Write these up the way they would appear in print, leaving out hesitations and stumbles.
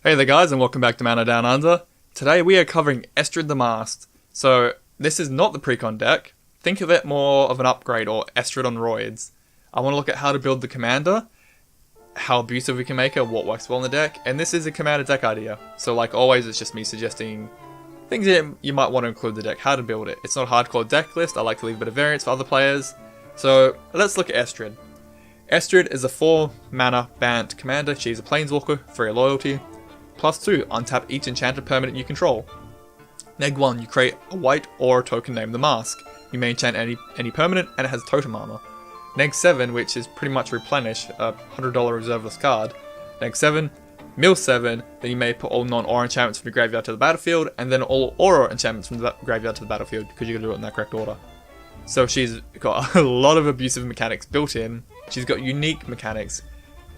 Hey there guys, and welcome back to Mana Down Under. Today we are covering Estrid the Masked. So this is not the precon deck. Think of it more of an upgrade or Estrid on roids. I want to look at how to build the commander, how abusive we can make her, what works well in the deck, and this is a commander deck idea. So like always, it's just me suggesting things that you might want to include in the deck, how to build it. It's not a hardcore deck list, I like to leave a bit of variance for other players. So let's look at Estrid. Estrid is a 4 mana Bant commander. She's a planeswalker, 3 loyalty. +2, untap each enchanted permanent you control. Neg 1, you create a white aura token named the Mask. You may enchant any permanent, and it has Totem armour. Neg 7, which is pretty much replenish, a $100 reserveless card. Neg 7, mill 7, then you may put all non-aura enchantments from the graveyard to the battlefield, and then all aura enchantments from the graveyard to the battlefield, because you can do it in that correct order. So she's got a lot of abusive mechanics built in. She's got unique mechanics.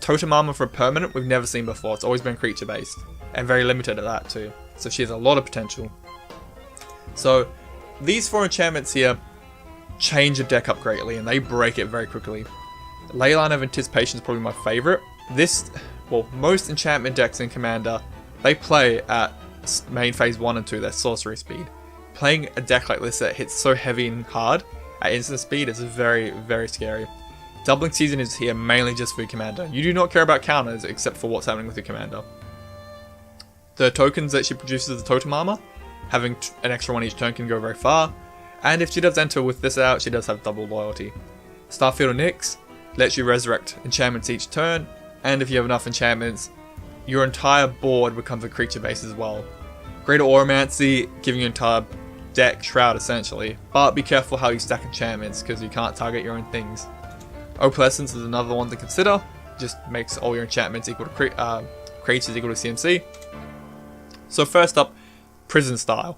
Totem armor for a permanent we've never seen before. It's always been creature based and very limited at that too. So she has a lot of potential. So these 4 enchantments here change the deck up greatly and they break it very quickly. Leyline of Anticipation is probably my favorite. Most enchantment decks in Commander, they play at main phase 1 and 2, their sorcery speed. Playing a deck like this that hits so heavy and hard at instant speed is very, very scary. Doubling Season is here mainly just for your commander. You do not care about counters except for what's happening with your commander. The tokens that she produces, the Totem Armor, having an extra one each turn can go very far. And if she does enter with this out, she does have double loyalty. Starfield Nyx lets you resurrect enchantments each turn, and if you have enough enchantments, your entire board becomes a creature base as well. Greater Auramancy, giving your entire deck Shroud essentially, but be careful how you stack enchantments because you can't target your own things. Opalescence is another one to consider, just makes all your enchantments equal to creatures equal to CMC. So first up, Prison style.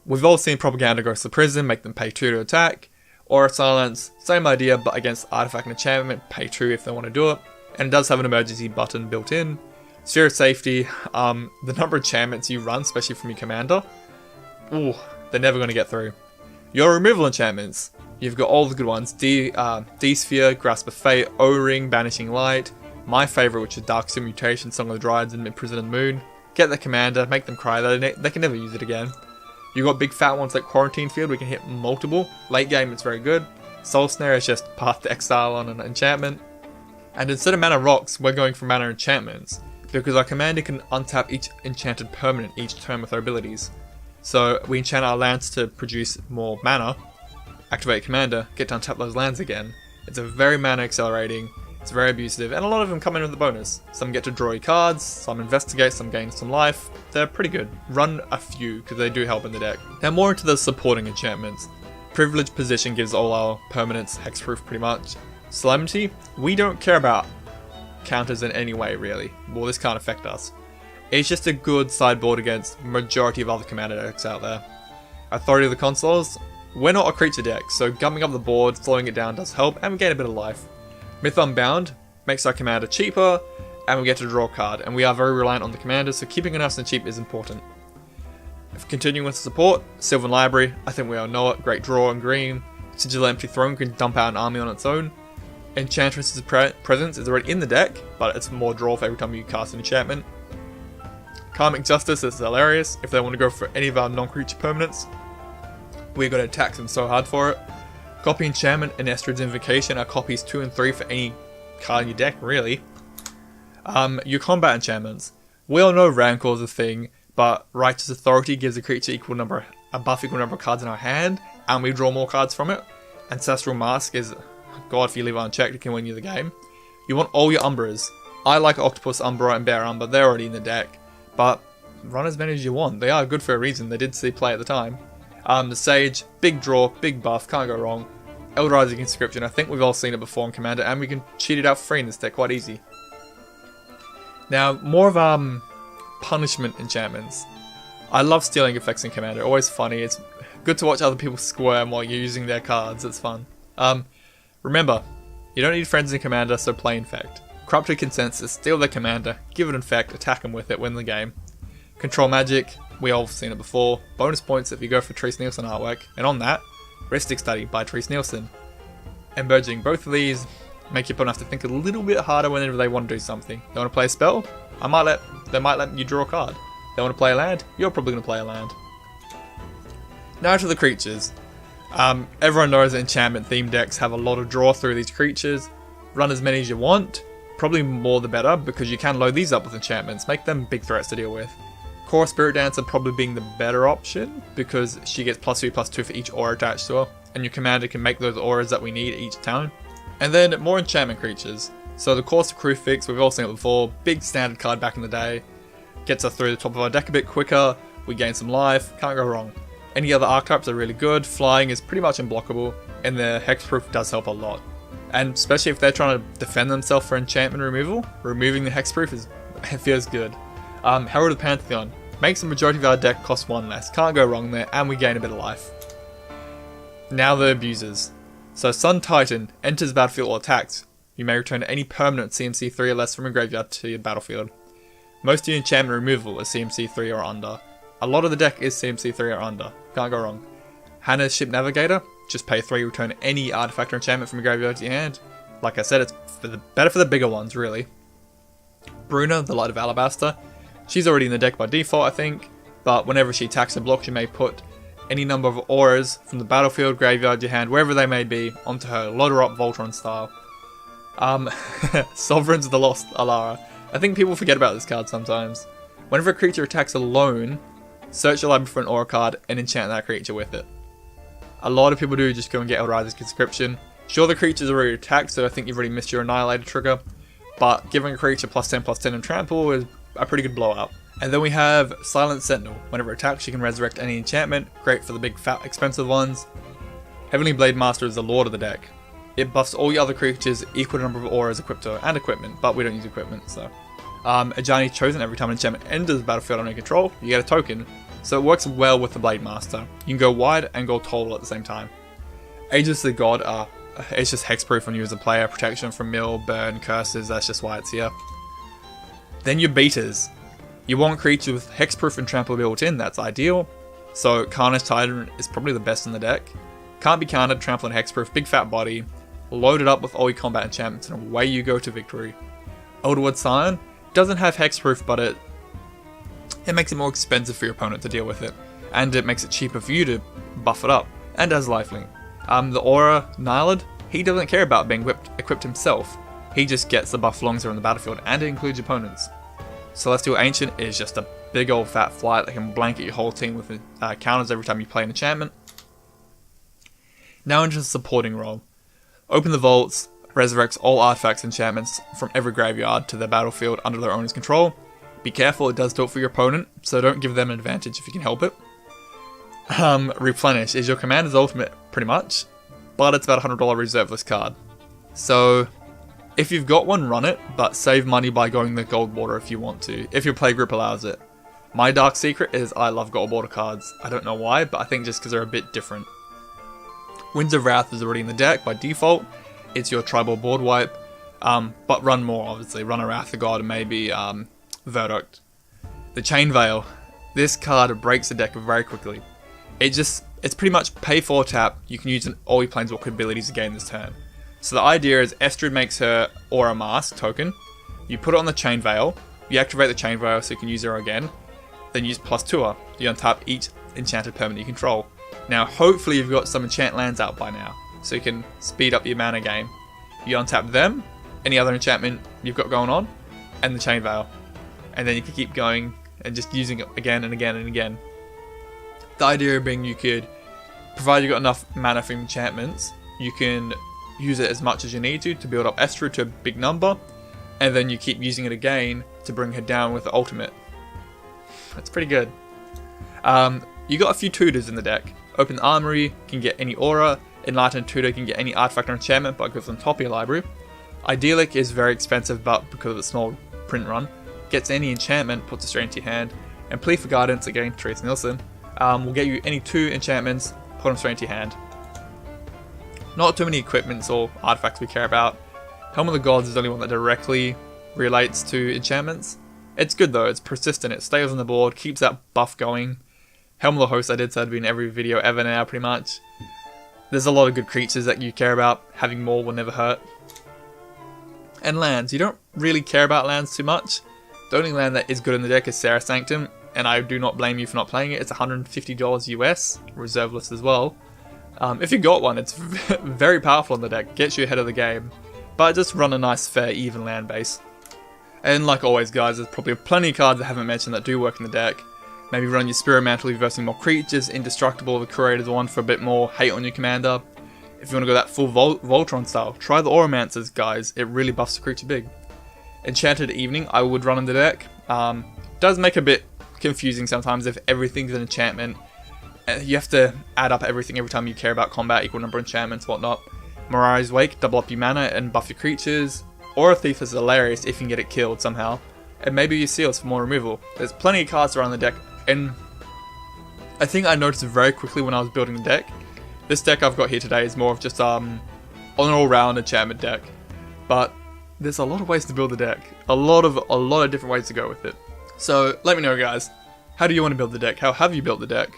We've all seen Propaganda goes to prison, make them pay 2 to attack. Aura Silence, same idea but against artifact and enchantment, pay 2 if they want to do it. And it does have an emergency button built in. Sphere of Safety, the number of enchantments you run, especially from your commander, they're never going to get through. Your removal enchantments, you've got all the good ones, D-Sphere, Grasp of Fate, O-Ring, Banishing Light, my favourite which is Darksteel Mutation, Song of the Dryads and Prison and Moon. Get the commander, make them cry, they can never use it again. You've got big fat ones like Quarantine Field, we can hit multiple. Late game it's very good. Soul Snare is just Path to Exile on an enchantment. And instead of mana rocks, we're going for mana enchantments, because our commander can untap each enchanted permanent each turn with our abilities. So we enchant our lands to produce more mana, activate commander, get to untap those lands again. It's a very mana accelerating, it's very abusive, and a lot of them come in with a bonus. Some get to draw your cards, some investigate, some gain some life. They're pretty good. Run a few, because they do help in the deck. Now more into the supporting enchantments. Privileged Position gives all our permanents hexproof pretty much. Solemnity, we don't care about counters in any way really. Well, this can't affect us. It's just a good sideboard against majority of other commander decks out there. Authority of the Consuls, we're not a creature deck, so gumming up the board, slowing it down does help, and we gain a bit of life. Myth Unbound makes our commander cheaper, and we get to draw a card, and we are very reliant on the commander, so keeping it nice and cheap is important. If continuing with support, Sylvan Library, I think we all know it, great draw and green. Sigil Empty Throne can dump out an army on its own. Enchantress's Presence is already in the deck, but it's more draw for every time you cast an enchantment. Karmic Justice is hilarious if they want to go for any of our non-creature permanents. We're going to attack them so hard for it. Copy Enchantment and Estrid's Invocation are copies 2 and 3 for any card in your deck, really. Your combat enchantments. We all know Rancor is a thing, but Righteous Authority gives a creature a buff equal number of cards in our hand, and we draw more cards from it. Ancestral Mask is, God, if you leave it unchecked, it can win you the game. You want all your Umbras. I like Octopus Umbra and Bear Umbra, they're already in the deck, but run as many as you want. They are good for a reason, they did see play at the time. The Sage, big draw, big buff, can't go wrong. Eldrizing Inscription, I think we've all seen it before in Commander, and we can cheat it out for free in this deck quite easy. Now, more of punishment enchantments. I love stealing effects in Commander, always funny. It's good to watch other people squirm while you're using their cards, it's fun. Remember, you don't need friends in Commander, so play Infect. Corrupted Consensus, steal their commander, give it Infect, attack them with it, win the game. Control Magic, we all have seen it before. Bonus points if you go for Trace Nielsen artwork, and on that, Ristic Study by Trace Nielsen. And merging both of these make your opponent have to think a little bit harder whenever they want to do something. They want to play a spell? I might let they might let you draw a card. They want to play a land, you're probably going to play a land. Now to the creatures. Everyone knows that enchantment themed decks have a lot of draw through these creatures. Run as many as you want, probably more the better, because you can load these up with enchantments, make them big threats to deal with. Core Spirit Dancer probably being the better option, because she gets +2/+2 for each aura attached to her, and your commander can make those auras that we need each turn. And then more enchantment creatures. So the Course of Crucifix, we've all seen it before, big standard card back in the day. Gets us through the top of our deck a bit quicker, we gain some life, can't go wrong. Any other archetypes are really good, flying is pretty much unblockable, and the hexproof does help a lot. And especially if they're trying to defend themselves for enchantment removal, removing the hexproof it feels good. Herald of Pantheon, makes the majority of our deck cost 1 less, can't go wrong there, and we gain a bit of life. Now the abusers. So Sun Titan enters the battlefield or attacks. You may return any permanent CMC 3 or less from your graveyard to your battlefield. Most of your enchantment removal is CMC 3 or under. A lot of the deck is CMC 3 or under, can't go wrong. Hannah's Ship Navigator, just pay 3, return any artifact or enchantment from your graveyard to your hand. Like I said, it's better for the bigger ones, really. Bruna, the Light of Alabaster, she's already in the deck by default, I think, but whenever she attacks a block, you may put any number of auras from the battlefield, graveyard, your hand, wherever they may be, onto her. Load her up Voltron style. Sovereigns of the Lost Alara. I think people forget about this card sometimes. Whenever a creature attacks alone, search your library for an aura card and enchant that creature with it. A lot of people do just go and get Eldride's Conscription. Sure, the creature's already attacked, so I think you've already missed your Annihilator trigger, but giving a creature +10/+10 and trample is a pretty good blowout. And then we have Silent Sentinel. Whenever it attacks, you can resurrect any enchantment. Great for the big, fat, expensive ones. Heavenly Blade Master is the lord of the deck. It buffs all your other creatures equal to number of auras equipped to her, and equipment, but we don't use equipment, so. Ajani Chosen, every time an enchantment enters the battlefield under your control, you get a token. So it works well with the Blade Master. You can go wide and go tall at the same time. Aegis of the God, it's just hexproof on you as a player, protection from mill, burn, curses, that's just why it's here. Then your beaters. You want creatures with hexproof and trample built in, that's ideal. So Carnage Titan is probably the best in the deck. Can't be countered, trample and hexproof, big fat body. Load it up with all your combat enchantments and away you go to victory. Elderwood Scion doesn't have hexproof, but it makes it more expensive for your opponent to deal with it. And it makes it cheaper for you to buff it up. And as lifelink. The Aura Nihilid, he doesn't care about being equipped himself. He just gets the buff longer on the battlefield, and it includes your opponents. Celestial Ancient is just a big old fat flight that can blanket your whole team with counters every time you play an enchantment. Now into the supporting role. Open the vaults, resurrects all artifacts and enchantments from every graveyard to the battlefield under their owner's control. Be careful, it does talk for your opponent, so don't give them an advantage if you can help it. Replenish is your commander's ultimate, pretty much, but it's about a $100 reserve list card. So, if you've got one, run it, but save money by going the gold border if you want to, if your playgroup allows it. My dark secret is I love gold border cards. I don't know why, but I think just because they're a bit different. Winds of Wrath is already in the deck by default. It's your tribal board wipe, but run more, obviously. Run a Wrath of God and maybe Verdict. The Chain Veil. This card breaks the deck very quickly. It's pretty much pay 4 tap, you can use all your Planeswalker abilities again this turn. So the idea is Estrid makes her Aura Mask token, you put it on the Chain Veil, you activate the Chain Veil so you can use her again, then use +2 her, you untap each enchanted permanent you control. Now hopefully you've got some enchant lands out by now, so you can speed up your mana game. You untap them, any other enchantment you've got going on, and the Chain Veil. And then you can keep going and just using it again and again and again. The idea being you could, provided you've got enough mana from enchantments, you can use it as much as you need to build up Estrid to a big number, and then you keep using it again to bring her down with the ultimate. That's pretty good. You got a few tutors in the deck. Open the Armory can get any aura, Enlightened Tutor can get any artifact or enchantment but goes on top of your library. Idyllic is very expensive but because of its small print run, gets any enchantment, puts it straight into your hand, and Plea for Guidance, again, Trace Nielsen, will get you any 2 enchantments, put them straight into your hand. Not too many equipments or artifacts we care about. Helm of the Gods is the only one that directly relates to enchantments. It's good though, it's persistent, it stays on the board, keeps that buff going. Helm of the Host I did say would be in every video ever now, pretty much. There's a lot of good creatures that you care about, having more will never hurt. And lands, you don't really care about lands too much, The only land that is good in the deck is Sarah Sanctum, and I do not blame you for not playing it. It's $150 US, reserve list as well. If you got one, it's very powerful in the deck, gets you ahead of the game, but just run a nice, fair, even land base. And like always guys, there's probably plenty of cards I haven't mentioned that do work in the deck. Maybe run your Spirit Mantle reversing more creatures, Indestructible, the Curator's one for a bit more hate on your commander. If you want to go that full Voltron style, try the Aurancers guys, it really buffs the creature big. Enchanted Evening I would run in the deck. Does make a bit confusing sometimes if everything's an enchantment. You have to add up everything every time you care about combat, equal number of enchantments, whatnot. Mirai's Wake, double up your mana and buff your creatures. Aura Thief is hilarious if you can get it killed somehow. And maybe your Seals for more removal. There's plenty of cards around the deck, and I think I noticed very quickly when I was building the deck. This deck I've got here today is more of just an all-round enchantment deck. But there's a lot of ways to build the deck. A lot of different ways to go with it. So let me know guys, how do you want to build the deck? How have you built the deck?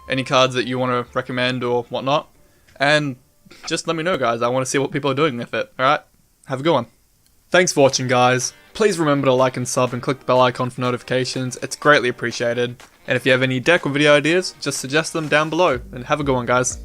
Any cards that you want to recommend or whatnot? And just let me know guys, I want to see what people are doing with it. Alright, have a good one. Thanks for watching guys. Please remember to like and sub and click the bell icon for notifications, it's greatly appreciated. And if you have any deck or video ideas, just suggest them down below. And have a good one guys.